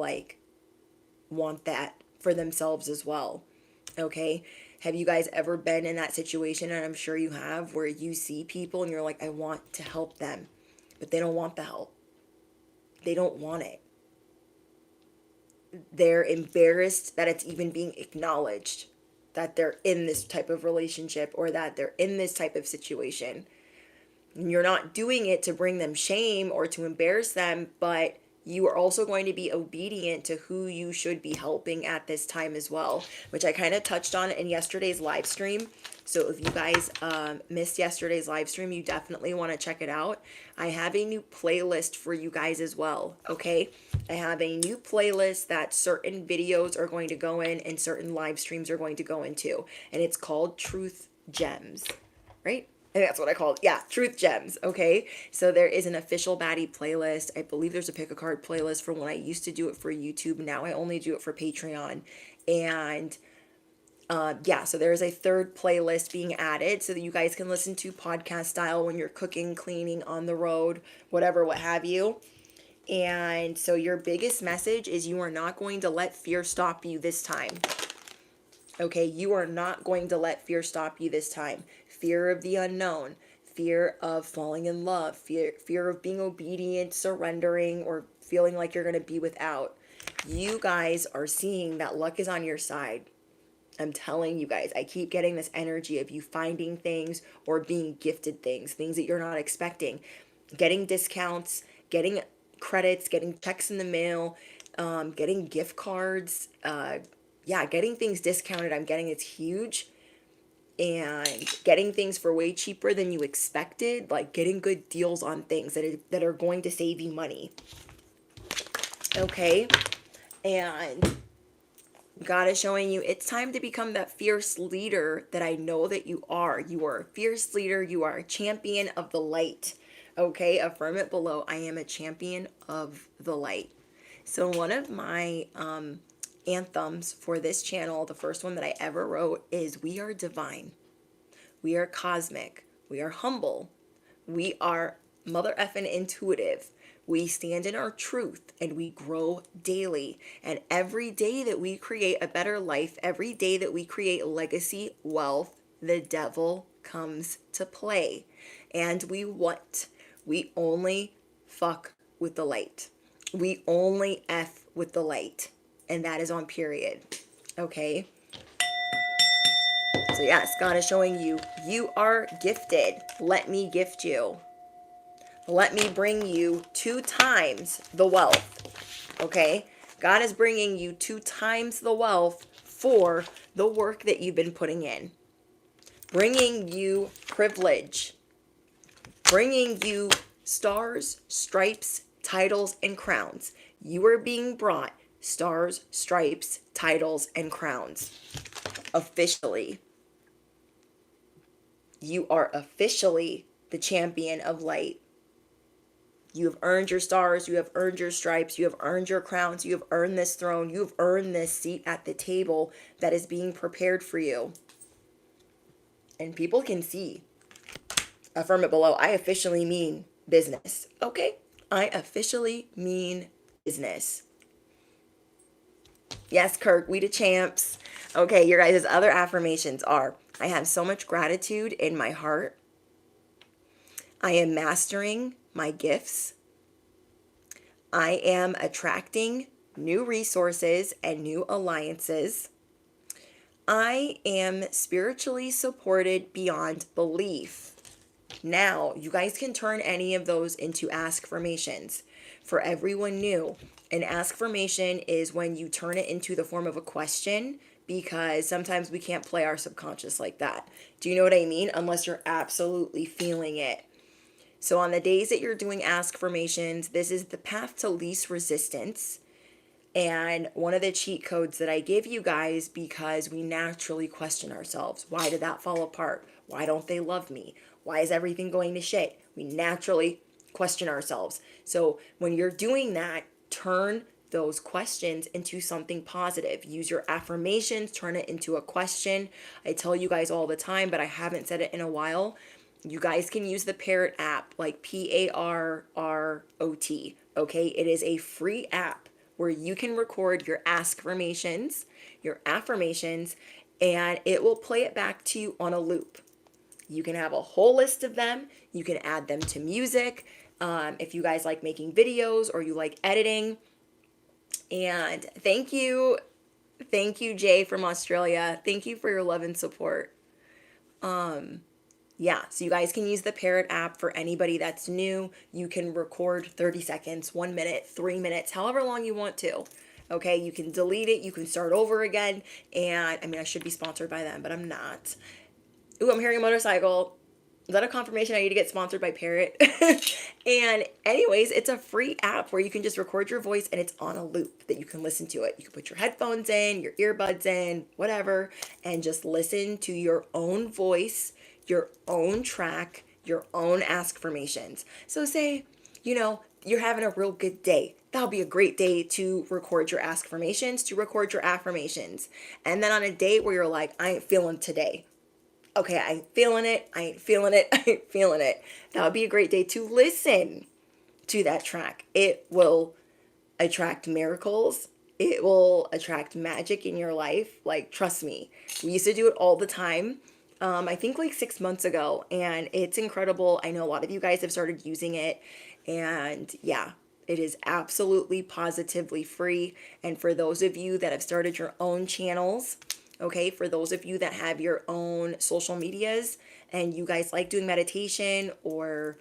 Speaker 1: want that for themselves as well. Okay? Have you guys ever been in that situation, and I'm sure you have, where you see people and you're like, I want to help them, but they don't want the help. They don't want it. They're embarrassed that it's even being acknowledged that they're in this type of relationship or that they're in this type of situation. And you're not doing it to bring them shame or to embarrass them, but you are also going to be obedient to who you should be helping at this time as well, which I kind of touched on in yesterday's live stream. So if you guys missed yesterday's live stream, you definitely want to check it out. I have a new playlist for you guys as well, okay? I have a new playlist that certain videos are going to go in and certain live streams are going to go into, and it's called Truth Gems, right? I think that's what I call it. Yeah, Truth Gems, okay? So there is an official baddie playlist. I believe there's a pick a card playlist for when I used to do it for YouTube. Now I only do it for Patreon. And so there's a third playlist being added so that you guys can listen to podcast style when you're cooking, cleaning, on the road, whatever, what have you. And so your biggest message is you are not going to let fear stop you this time. Okay, you are not going to let fear stop you this time. Fear of the unknown, fear of falling in love, fear of being obedient, surrendering, or feeling like you're going to be without. You guys are seeing that luck is on your side. I'm telling you guys, I keep getting this energy of you finding things or being gifted things, things that you're not expecting, getting discounts, getting credits, getting checks in the mail, getting gift cards. Yeah, getting things discounted. I'm getting it's huge. And getting things for way cheaper than you expected, like getting good deals on things that are going to save you money. Okay? And God is showing you it's time to become that fierce leader that I know that you are. You are a fierce leader. You are a champion of the light. Okay? Affirm it below. I am a champion of the light. So one of my anthems for this channel, the first one that I ever wrote, is we are divine. We are cosmic. We are humble. We are mother effing intuitive. We stand in our truth and we grow daily. And every day that we create a better life, every day that we create legacy wealth, the devil comes to play. And we what? We only fuck with the light. We only F with the light. And that is on period. Okay? So yes, God is showing you, you are gifted. Let me gift you. Let me bring you 2 times the wealth. Okay? God is bringing you 2 times the wealth for the work that you've been putting in. Bringing you privilege. Bringing you stars, stripes, titles, and crowns. You are being brought stars, stripes, titles, and crowns. Officially. You are officially the champion of light. You have earned your stars, you have earned your stripes, you have earned your crowns, you have earned this throne, you have earned this seat at the table that is being prepared for you. And people can see. Affirm it below. I officially mean business. Okay? I officially mean business. Yes, Kirk, we the champs. Okay, your guys' other affirmations are, I have so much gratitude in my heart. I am mastering my gifts. I am attracting new resources and new alliances. I am spiritually supported beyond belief. Now, you guys can turn any of those into askformations. For everyone new, an askformation is when you turn it into the form of a question, because sometimes we can't play our subconscious like that. Do you know what I mean? Unless you're absolutely feeling it. So on the days that you're doing askformations, this is the path to least resistance. And one of the cheat codes that I give you guys, because we naturally question ourselves. Why did that fall apart? Why don't they love me? Why is everything going to shit? We naturally question ourselves. So when you're doing that, turn those questions into something positive. Use your affirmations, turn it into a question. I tell you guys all the time, but I haven't said it in a while. You guys can use the Parrot app, like Parrot. Okay, it is a free app where you can record your askformations, your affirmations, and it will play it back to you on a loop. You can have a whole list of them. You can add them to music. If you guys like making videos or you like editing. And thank you, Jay from Australia. Thank you for your love and support. Yeah, so you guys can use the Parrot app for anybody that's new. You can record 30 seconds, 1 minute, 3 minutes, however long you want to. Okay, you can delete it, you can start over again. And I mean, I should be sponsored by them, but I'm not. Ooh, I'm hearing a motorcycle. Is that a confirmation I need to get sponsored by Parrot? And anyways, it's a free app where you can just record your voice and it's on a loop that you can listen to it. You can put your headphones in, your earbuds in, whatever, and just listen to your own voice, your own track, your own askformations. So say, you're having a real good day. That'll be a great day to record your askformations, to record your affirmations. And then on a day where you're like, I ain't feeling today. Okay, I ain't feeling it. I ain't feeling it. I ain't feeling it. That would be a great day to listen to that track. It will attract miracles. It will attract magic in your life. Like, trust me. We used to do it all the time. I think like 6 months ago, and it's incredible. I know a lot of you guys have started using it, and yeah, it is absolutely positively free. And for those of you that have started your own channels, Okay, for those of you that have your own social medias and you guys like doing meditation or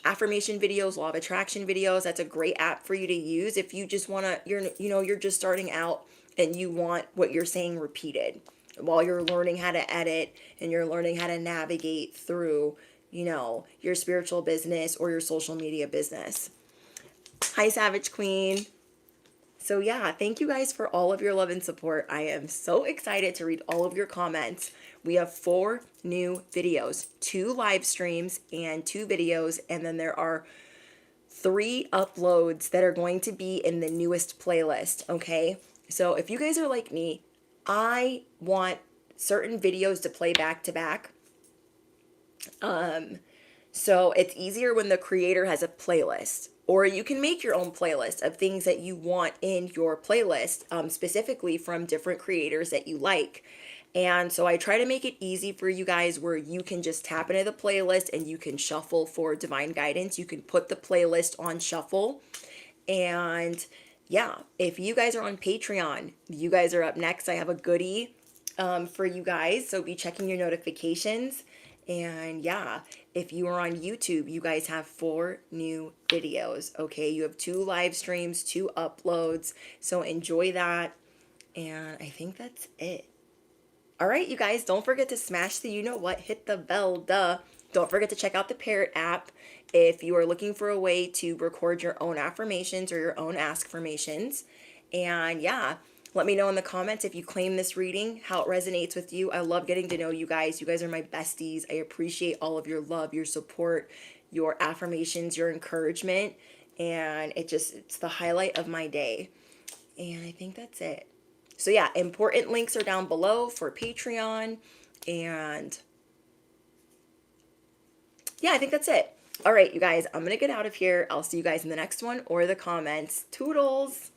Speaker 1: affirmation videos, law of attraction videos, that's a great app for you to use if you just want to, you're just starting out and you want what you're saying repeated while you're learning how to edit and you're learning how to navigate through, your spiritual business or your social media business. Hi, Savage Queen. So, yeah, thank you guys for all of your love and support. I am so excited to read all of your comments. We have 4 new videos, 2 live streams and 2 videos, and then there are 3 uploads that are going to be in the newest playlist, okay? So, if you guys are like me, I want certain videos to play back to back. So it's easier when the creator has a playlist, or you can make your own playlist of things that you want in your playlist, specifically from different creators that you like. And so I try to make it easy for you guys where you can just tap into the playlist and you can shuffle for divine guidance. You can put the playlist on shuffle. And yeah, if you guys are on Patreon, you guys are up next. I have a goodie for you guys. So be checking your notifications. And yeah, if you are on YouTube, you guys have 4 new videos. Okay, you have 2 live streams, 2 uploads. So enjoy that. And I think that's it. All right, you guys, don't forget to smash the hit the bell, duh. Don't forget to check out the Parrot app if you are looking for a way to record your own affirmations or your own ask formations. And yeah, let me know in the comments if you claim this reading, how it resonates with you. I love getting to know you guys. You guys are my besties. I appreciate all of your love, your support, your affirmations, your encouragement. And it's the highlight of my day. And I think that's it. So yeah, important links are down below for Patreon. And yeah, I think that's it. All right, you guys, I'm going to get out of here. I'll see you guys in the next one or the comments. Toodles!